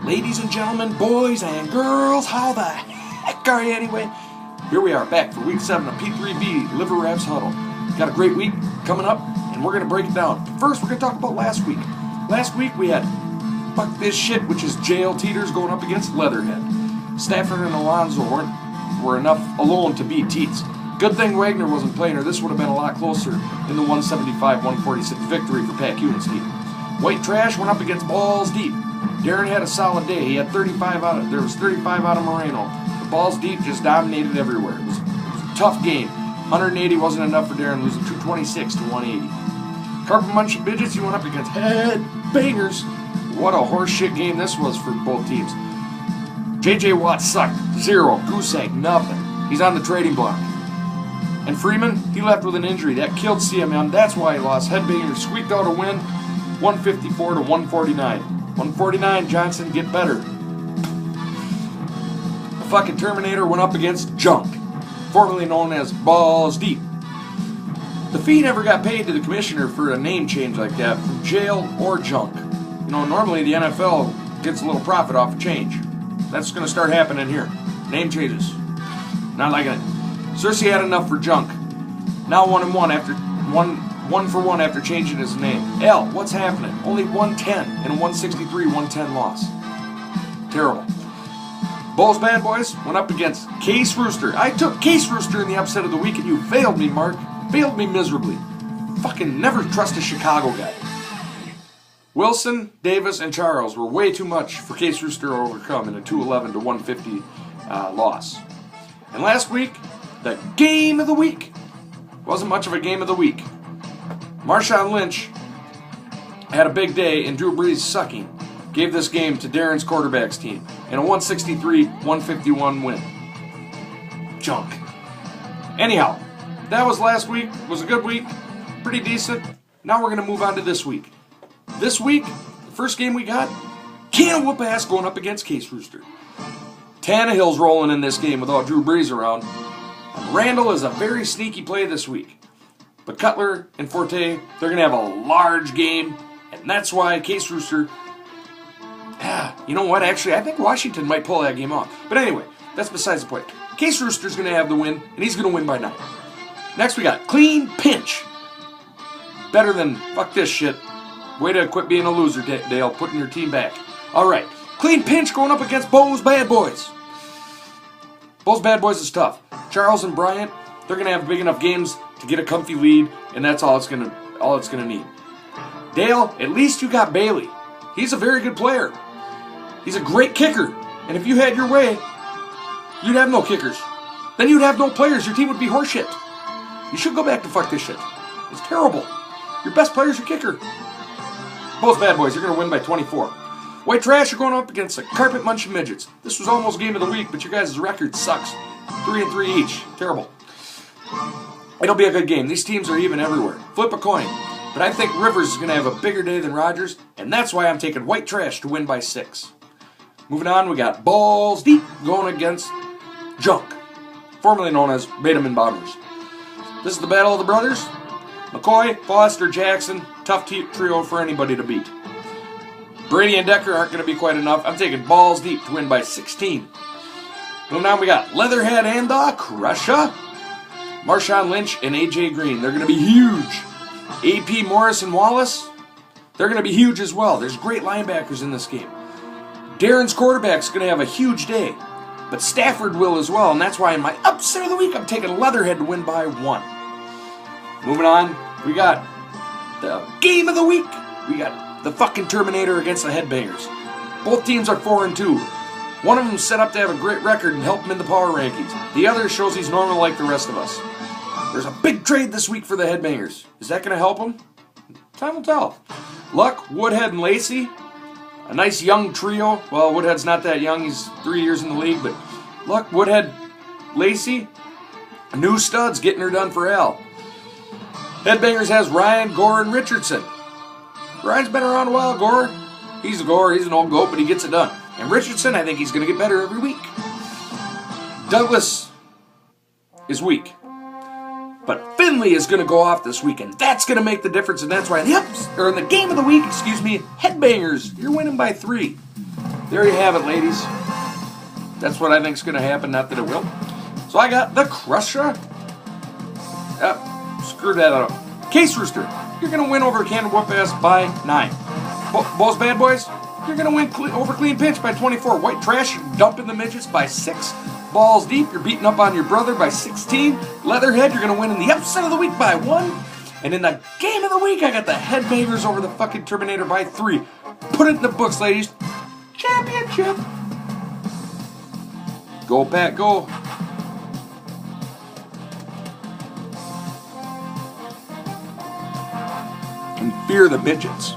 Ladies and gentlemen, boys and girls, how the heck are you anyway? Here we are back for week 7 of P3B Liver Wraps Huddle. Got a great week coming up, and we're going to break it down. But first, we're going to talk about last week. Last week we had Fuck This Shit, which is JL Teeters going up against Leatherhead. Stafford and Alonzo were enough alone to beat Teets. Good thing Wagner wasn't playing, or this would have been a lot closer in the 175-146 victory for Pat Kuhn's team. White Trash went up against Balls Deep. Darren had a solid day. He had 35 out of Moreno. The Balls Deep just dominated everywhere. It was a tough game. 180 wasn't enough for Darren, losing 226 to 180. Carpet Munch Midgets, he went up against Head Bangers. What a horseshit game this was for both teams. JJ Watt sucked. 0. Goose egg, nothing. He's on the trading block. And Freeman, he left with an injury. That killed CMM. That's why he lost. Headbangers squeaked out a win, 154 to 149. 149, Johnson, get better. The fucking Terminator went up against Junk, formerly known as Balls Deep. The fee never got paid to the commissioner for a name change like that, from jail or Junk. You know, normally the NFL gets a little profit off a change. That's going to start happening here. Name changes. Not liking it. Cersei had enough for Junk. Now 1-1 after one for one after changing his name. L, what's happening? Only 110 in a 163-110 loss. Terrible. Bulls Bad Boys went up against Case Rooster. I took Case Rooster in the upset of the week, and you failed me, Mark. Failed me miserably. Fucking never trust a Chicago guy. Wilson, Davis, and Charles were way too much for Case Rooster to overcome in a 211 to 150 loss. And last week, the game of the week wasn't much of a game of the week. Marshawn Lynch had a big day, and Drew Brees sucking gave this game to Darren's quarterback's team in a 163-151 win. Junk. Anyhow, that was last week. It was a good week. Pretty decent. Now we're going to move on to this week. This week, the first game we got, can whoop ass going up against Case Rooster. Tannehill's rolling in this game without Drew Brees around. Randall is a very sneaky play this week. But Cutler and Forte, they're going to have a large game, and that's why Case Rooster, you know what, actually, I think Washington might pull that game off. But anyway, that's besides the point. Case Rooster's going to have the win, and he's going to win by 9. Next we got Clean Pinch. Better than Fuck This Shit. Way to quit being a loser, Dale, putting your team back. All right, Clean Pinch going up against Bo's Bad Boys. Bo's Bad Boys is tough. Charles and Bryant, they're going to have big enough games to get a comfy lead, and that's all it's gonna need. Dale, at least you got Bailey. He's a very good player. He's a great kicker, and if you had your way, you'd have no kickers. Then you'd have no players. Your team would be horseshit. You should go back to Fuck This Shit. It's terrible. Your best player's your kicker. Both Bad Boys, you're gonna win by 24. White Trash are going up against the Carpet Munch Midgets. This was almost game of the week, but your guys' record sucks. 3-3 each. Terrible. It'll be a good game. These teams are even everywhere. Flip a coin. But I think Rivers is going to have a bigger day than Rodgers, and that's why I'm taking White Trash to win by 6. Moving on, we got Balls Deep going against Junk, formerly known as Bateman Bombers. This is the Battle of the Brothers. McCoy, Foster, Jackson, tough trio for anybody to beat. Brady and Decker aren't going to be quite enough. I'm taking Balls Deep to win by 16. Moving on, we got Leatherhead and the Crusher. Marshawn Lynch and A.J. Green, they're going to be huge. A.P. Morris and Wallace, they're going to be huge as well. There's great linebackers in this game. Darren's quarterback's going to have a huge day, but Stafford will as well, and that's why in my upset of the week, I'm taking Leatherhead to win by 1. Moving on, we got the game of the week. We got the fucking Terminator against the Headbangers. Both teams are 4-2. One of them set up to have a great record and help him in the power rankings. The other shows he's normal like the rest of us. There's a big trade this week for the Headbangers. Is that going to help him? Time will tell. Luck, Woodhead, and Lacey. A nice young trio. Well, Woodhead's not that young. He's 3 years in the league. But Luck, Woodhead, Lacey. New studs getting her done for Al. Headbangers has Ryan, Gore, and Richardson. Ryan's been around a while, Gore. He's a Gore. He's an old goat, but he gets it done. And Richardson, I think he's going to get better every week. Douglas is weak. But Finley is going to go off this week, and that's going to make the difference, and that's why in the game of the week, Headbangers, you're winning by 3. there you have it, ladies. That's what I think is going to happen, not that it will. So I got the Crusher. Screw that up. Case Rooster, you're going to win over Cannon Whoop Ass by 9. Bulls Bad Boys, you're going to win over Clean Pinch by 24. White Trash, you're dumping the midgets by 6. Balls Deep, you're beating up on your brother by 16. Leatherhead, you're going to win in the upset of the week by 1. And in the game of the week, I got the Headbangers over the fucking Terminator by 3. Put it in the books, ladies. Championship. Go, Pat, go. And fear the midgets.